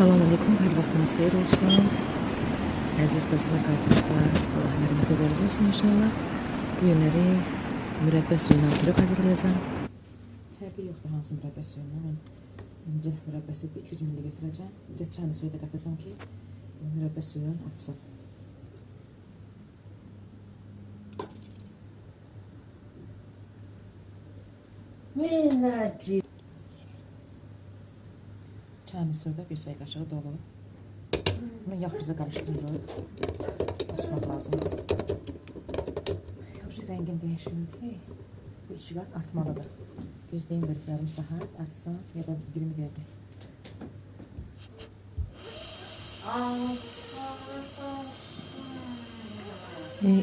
Salam aleyküm, hər vaxtınız xeyir olsun. Əziz bəzlər, qardaşlar, Allah mərhəmət edəriz olsun inşallah. Bu günləri mürəbbə suyuna pürək hazırlayacağım. Fərqi yoxdur hansı mürəbbə suyuna. Mən incə mürəbbəsidir, 200 ml götürəcəm. Bir də çay suyu da qatacağım ki, mürəbbə suyunu açsın. Çayın suyu bir çay qaşığı dolu. Bunu yaxşıca qarışdırırıq. Açmaq lazımdır. Yaxşı rəngin dəyişildi. Bu içi qat artmalıdır. Gözləyin bir yarım saat artsın ya da 20 dəqiqə.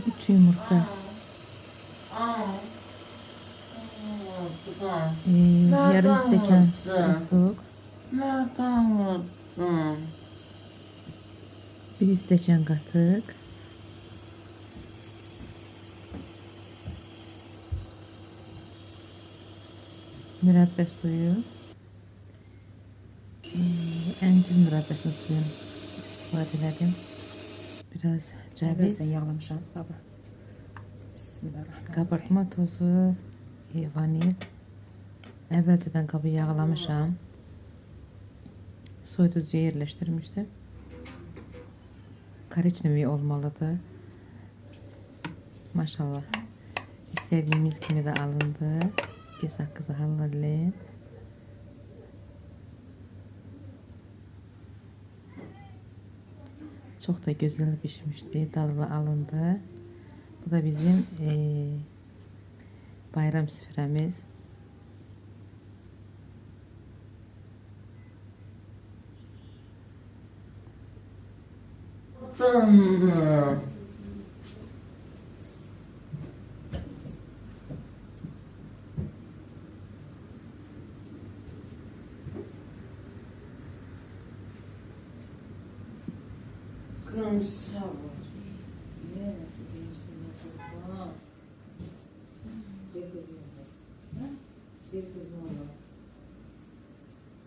Üç yumurta. Yarım stəkan su. Bir stəkan qatıq. Mürəbbə suyu. Əncil mürəbbəsi suyunu istifadə elədim. Biraz cəviz. Yağlamışam qabı. Bismillahirrahmanirrahim. Qabartma tozu, vanil. Əvvəlcədən qabı yağlamışam. Soyuducuya yerləşdirmişdim. Korичневый olmalıdır. Maşallah. İstədiyimiz kimi də alındı. Göz haqqıza hallalıyım. Çox da gözəl pişmişdi. Dadlı alındı. Bu da bizim bayram süfrəmiz.